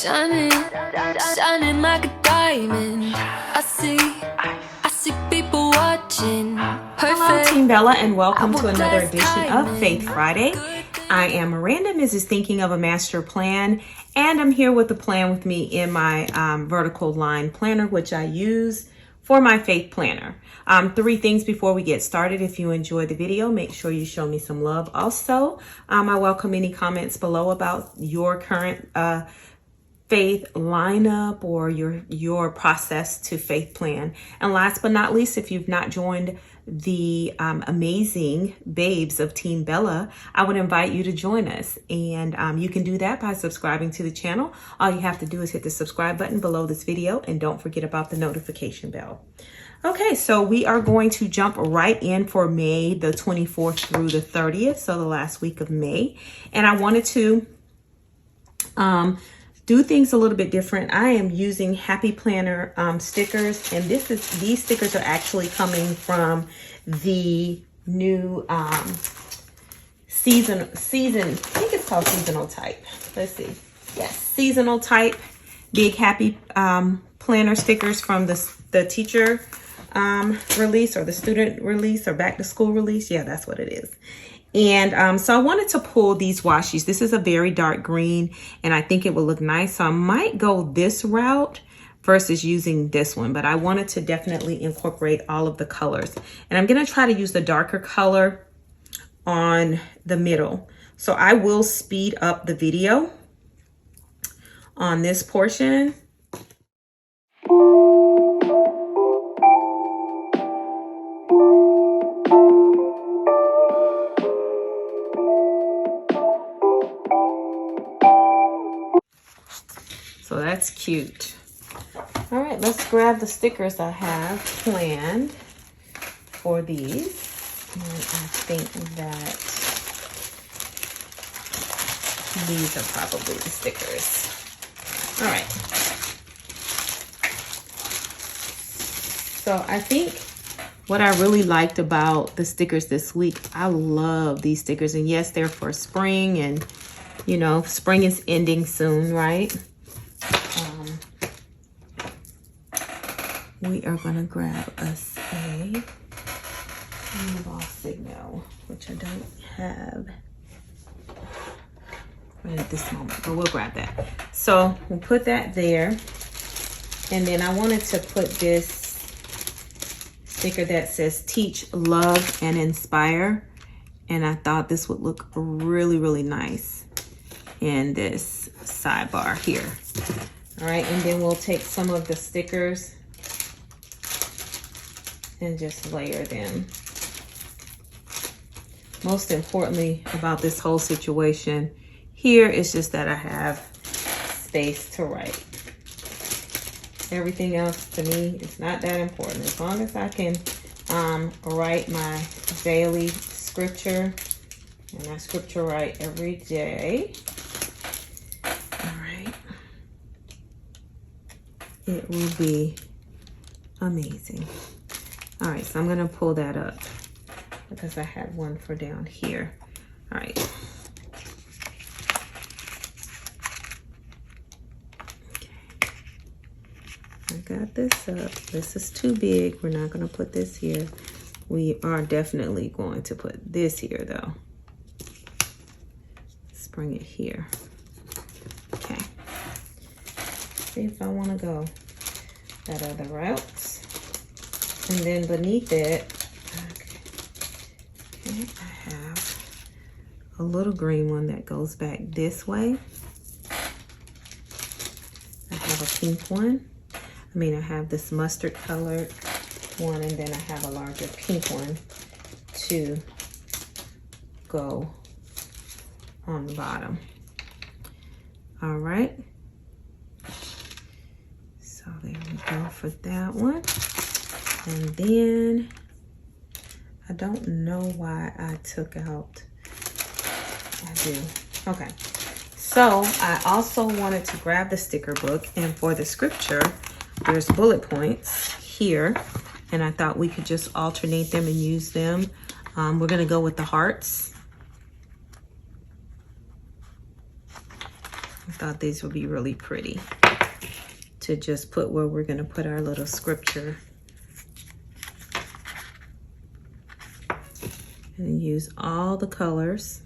Shining, shining like a diamond. I see people watching. Hello, Team Bella, and welcome to another edition of Faith Friday. I am Miranda, Mrs. Thinking of a Master Plan, and I'm here with the plan with me in my vertical line planner, which I use for my faith planner. 3 things before we get started. If you enjoyed the video, make sure you show me some love. Also, I welcome any comments below about your current faith lineup or your process to faith plan. And last but not least, if you've not joined the amazing babes of Team Bella, I would invite you to join us. And you can do that by subscribing to the channel. All you have to do is hit the subscribe button below this video, and don't forget about the notification bell. Okay, so we are going to jump right in for May the 24th through the 30th, so the last week of May. And I wanted to do things a little bit different. I am using Happy Planner stickers, and these stickers are actually coming from the new season, I think it's called seasonal type. Let's see. Yes, seasonal type big Happy Planner stickers from the teacher release, or the student release, or back to school release. Yeah, that's what it is. And so I wanted to pull these washies. This is a very dark green, and I think it will look nice. So I might go this route versus using this one, but I wanted to definitely incorporate all of the colors. And I'm gonna try to use the darker color on the middle. So I will speed up the video on this portion. So that's cute. All right, let's grab the stickers I have planned for these. And I think that these are probably the stickers. All right. So I think what I really liked about the stickers this week, I love these stickers. And yes, they're for spring, and you know, spring is ending soon, right? We are going to grab us a ball signal, which I don't have right at this moment, but we'll grab that. So we'll put that there. And then I wanted to put this sticker that says teach, love, and inspire. And I thought this would look really, really nice in this sidebar here. All right, and then we'll take some of the stickers and just layer them. Most importantly about this whole situation here is just that I have space to write. Everything else to me is not that important. As long as I can write my daily scripture, and I scripture write every day. All right. It will be amazing. All right, so I'm gonna pull that up because I had one for down here. All right. Okay. I got this up. This is too big. We're not gonna put this here. We are definitely going to put this here though. Let's bring it here. Okay. See if I wanna go that other route. And then beneath it, okay, I have a little green one that goes back this way. I have a pink one. I have this mustard colored one, and then I have a larger pink one to go on the bottom. All right. So there we go for that one. And then, I don't know why I took out, I do. Okay, so I also wanted to grab the sticker book, and for the scripture, there's bullet points here, and I thought we could just alternate them and use them. We're gonna go with the hearts. I thought these would be really pretty to just put where we're going to put our little scripture. And use all the colors.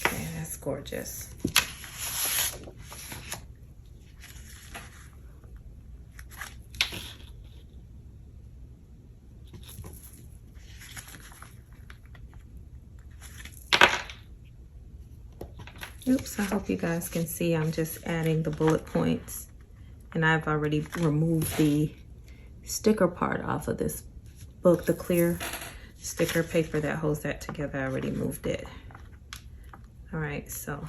Okay, that's gorgeous. Oops, I hope you guys can see I'm just adding the bullet points. And I've already removed the sticker part off of this book, the clear sticker paper that holds that together. I already moved it. All right, so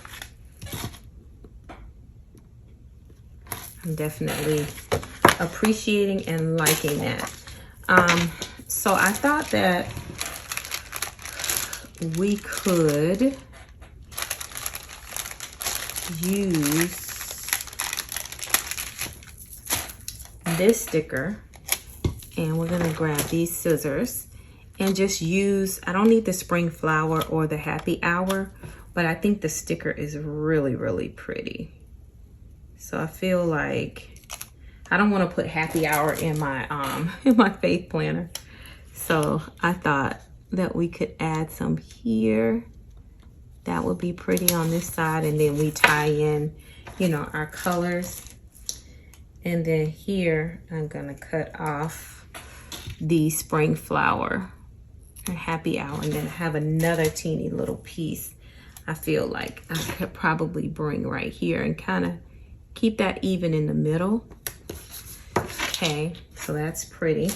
I'm definitely appreciating and liking that. So I thought that we could use this sticker, and we're gonna grab these scissors and just use, I don't need the spring flower or the happy hour, but I think the sticker is really, really pretty. So I feel like I don't want to put happy hour in my faith planner. So I thought that we could add some here. That would be pretty on this side, and then we tie in, you know, our colors. And then here, I'm gonna cut off the spring flower and happy hour, and then have another teeny little piece I feel like I could probably bring right here and kind of keep that even in the middle. Okay, so that's pretty.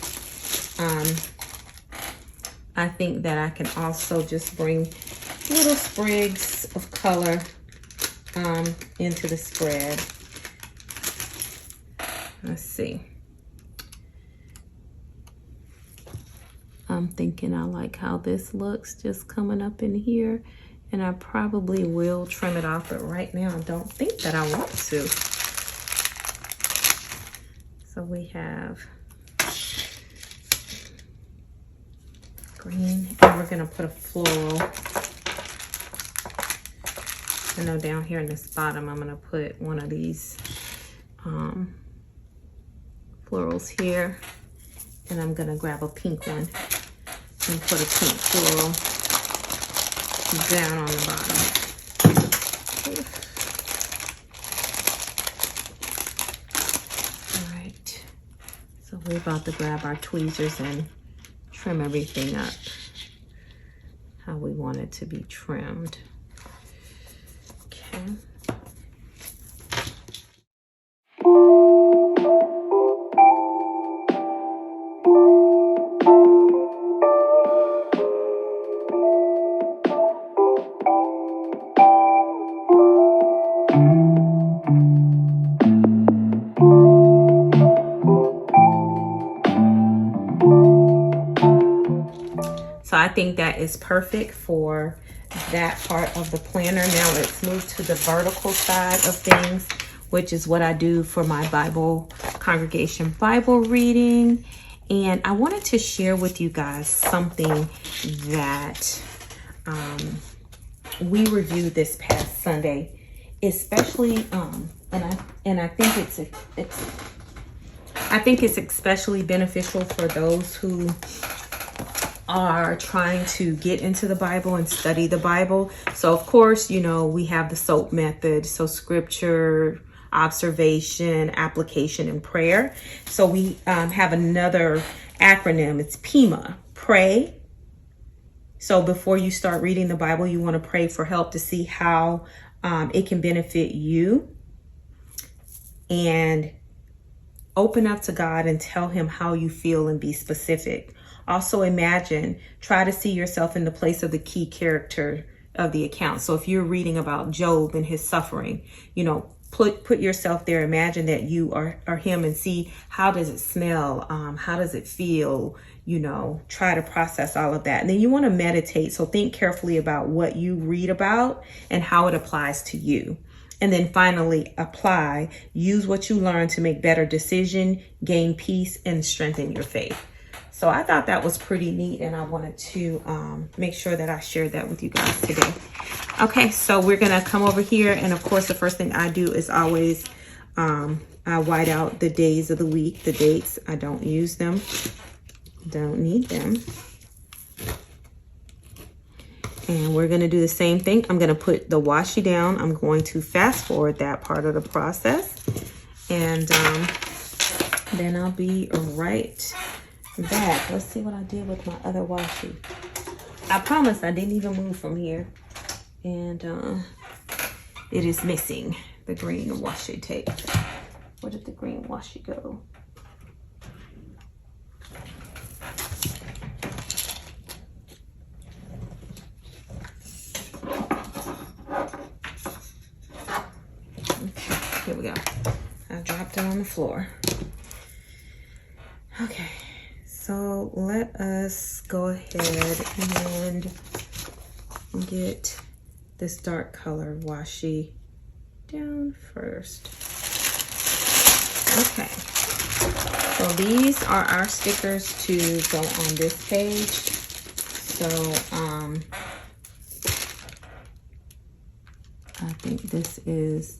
I think that I can also just bring little sprigs of color into the spread. Let's see. I'm thinking I like how this looks just coming up in here, and I probably will trim it off, but right now I don't think that I want to. So we have green, and we're gonna put a floral. I know down here in this bottom, I'm gonna put one of these florals here, and I'm gonna grab a pink one and put a pink floral down on the bottom. All right, so we're about to grab our tweezers and trim everything up how we want it to be trimmed. Okay. So I think that is perfect for that part of the planner. Now let's move to the vertical side of things, which is what I do for my Bible congregation Bible reading. And I wanted to share with you guys something that we reviewed this past Sunday, especially and I think it's especially beneficial for those who are trying to get into the Bible and study the Bible. So of course, you know, we have the SOAP method. So scripture, observation, application, and prayer. So we have another acronym. It's PIMA, pray. So before you start reading the Bible, you want to pray for help to see how it can benefit you, and open up to God and tell him how you feel and be specific. Also imagine, try to see yourself in the place of the key character of the account. So if you're reading about Job and his suffering, you know, put yourself there. Imagine that you are him, and see how does it smell? How does it feel? You know, try to process all of that. And then you want to meditate. So think carefully about what you read about and how it applies to you. And then finally, apply. Use what you learn to make better decisions, gain peace, and strengthen your faith. So I thought that was pretty neat, and I wanted to make sure that I shared that with you guys today. Okay, so we're gonna come over here, and of course the first thing I do is always I white out the days of the week, the dates. I don't use them, don't need them. And we're gonna do the same thing. I'm gonna put the washi down. I'm going to fast forward that part of the process, and then I'll be right back. Let's see what I did with my other washi. I promise I didn't even move from here, and it is missing the green washi tape. Where did the green washi go? Okay, here we go. I dropped it on the floor. Okay, so let us go ahead and get this dark color washi down first. Okay, so these are our stickers to go on this page. So I think this is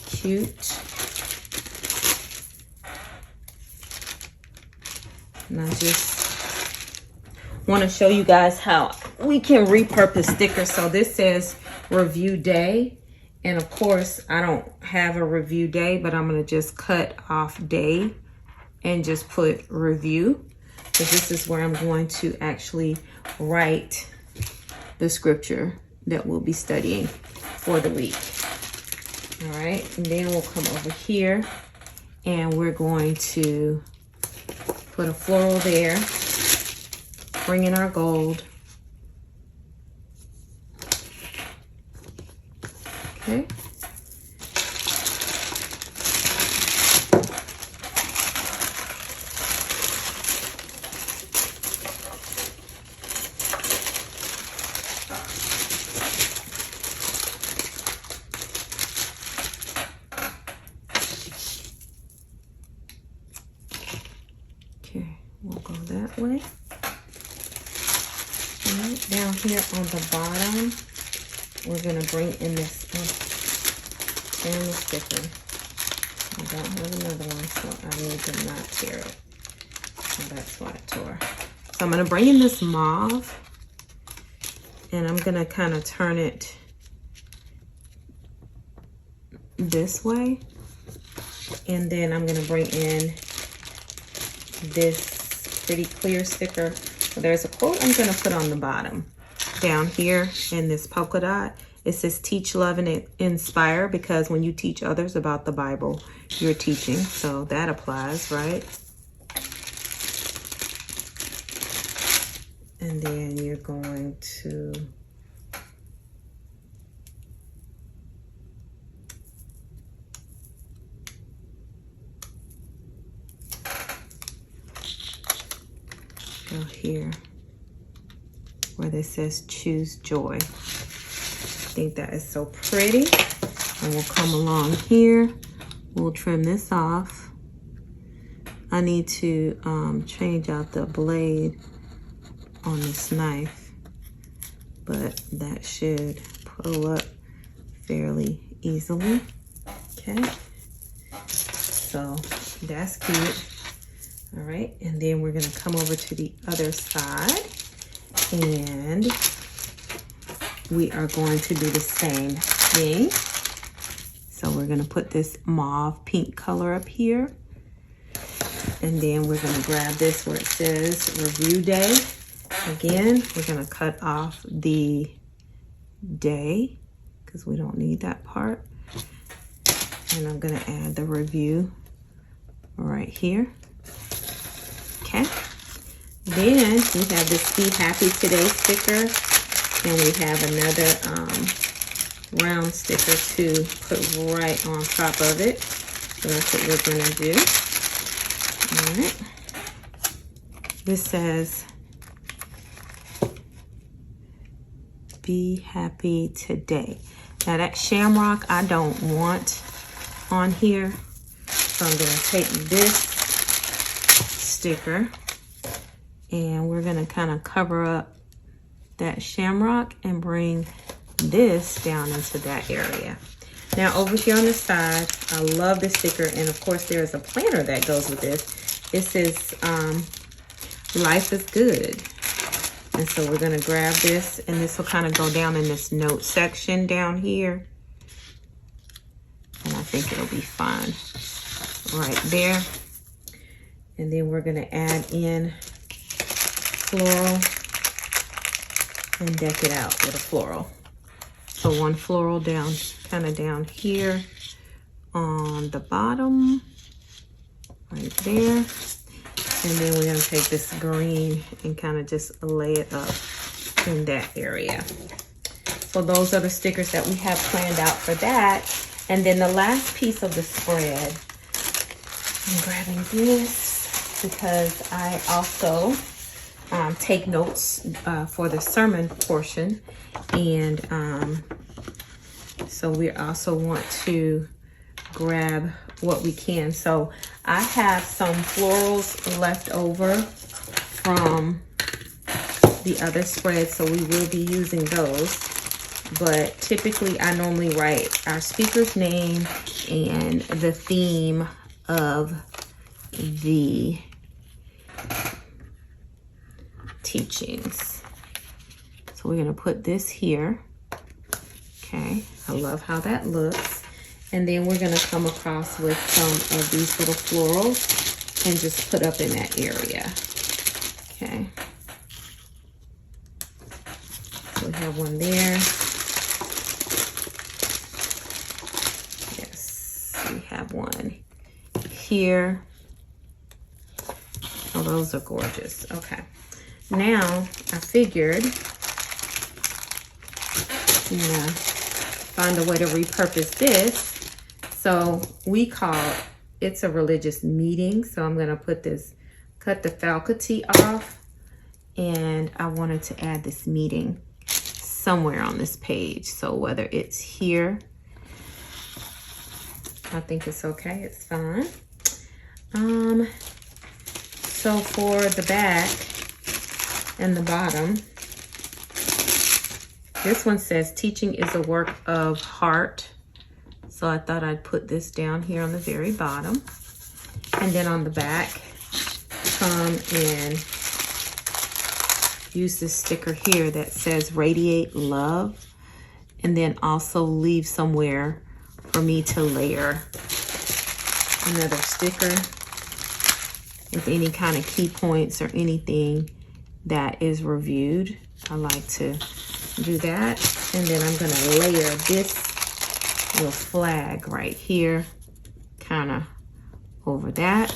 cute. And I just want to show you guys how we can repurpose stickers. So this says review day. And of course, I don't have a review day, but I'm going to just cut off day and just put review. Because this is where I'm going to actually write the scripture that we'll be studying for the week. All right, and then we'll come over here and we're going to put a floral there, bring in our gold. Okay. We'll go that way. All right, down here on the bottom, we're going to bring in this family sticker. I don't have another one, so I need to not tear it. So that's why I tore. So I'm going to bring in this mauve, and I'm going to kind of turn it this way. And then I'm going to bring in this pretty clear sticker. So there's a quote I'm going to put on the bottom down here in this polka dot. It says teach, love, and inspire, because when you teach others about the Bible, you're teaching. So that applies, right? And then you're going to go here where this says choose joy. I think that is so pretty. And we'll come along here. We'll trim this off. I need to change out the blade on this knife, but that should pull up fairly easily. Okay, so that's cute. All right, and then we're gonna come over to the other side, and we are going to do the same thing. So we're gonna put this mauve pink color up here, and then we're gonna grab this where it says review day. Again, we're gonna cut off the day because we don't need that part. And I'm gonna add the review right here. Okay. Then we have this Be Happy Today sticker, and we have another round sticker to put right on top of it. So that's what we're gonna do. All right. This says Be Happy Today. Now that shamrock I don't want on here, so I'm gonna take this sticker And we're gonna kind of cover up that shamrock and bring this down into that area. Now over here on the side, I love this sticker, and of course there's a planner that goes with this. This is Life is Good. And so we're gonna grab this, and this will kind of go down in this note section down here. And I think it'll be fine right there. And then we're gonna add in floral and deck it out with a floral. So one floral down, kind of down here on the bottom, right there. And then we're gonna take this green and kind of just lay it up in that area. So those are the stickers that we have planned out for that. And then the last piece of the spread, I'm grabbing this because I also take notes for the sermon portion. And so we also want to grab what we can. So I have some florals left over from the other spread, so we will be using those. But typically I normally write our speaker's name and the theme of the teachings. So we're gonna put this here. Okay, I love how that looks. And then we're gonna come across with some of these little florals and just put up in that area. Okay. So we have one there. Yes, we have one here. Oh, those are gorgeous. Okay. Now, I figured, find a way to repurpose this. So we call it's a religious meeting. So I'm gonna put this, cut the faculty off, and I wanted to add this meeting somewhere on this page. So whether it's here, I think it's okay, it's fine. So for the back and the bottom, this one says teaching is a work of heart. So I thought I'd put this down here on the very bottom. And then on the back, come and use this sticker here that says radiate love. And then also leave somewhere for me to layer another sticker with any kind of key points or anything that is reviewed. I like to do that. And then I'm gonna layer this little flag right here, kind of over that.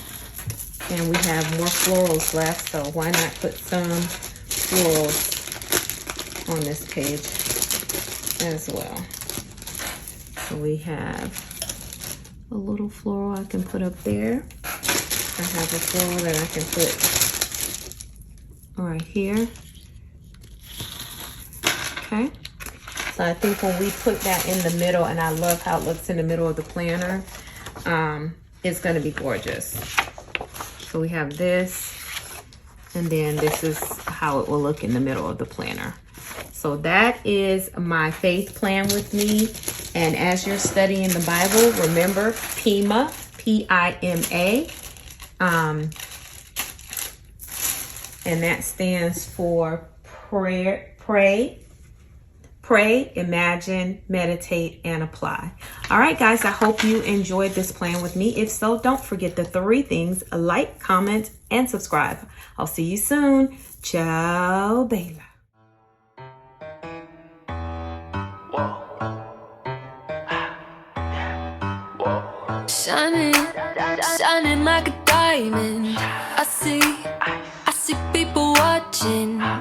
And we have more florals left, so why not put some florals on this page as well. So we have a little floral I can put up there. I have a floral that I can put right here. Okay. So I think when we put that in the middle, and I love how it looks in the middle of the planner, it's going to be gorgeous. So we have this, and then this is how it will look in the middle of the planner. So that is my faith plan with me. And as you're studying the Bible, remember PIMA, P-I-M-A. And that stands for pray, imagine, meditate, and apply. All right, guys, I hope you enjoyed this plan with me. If so, don't forget the 3 things: like, comment, and subscribe. I'll see you soon. Ciao, Bella. Shining, shining like a diamond. I see people watching.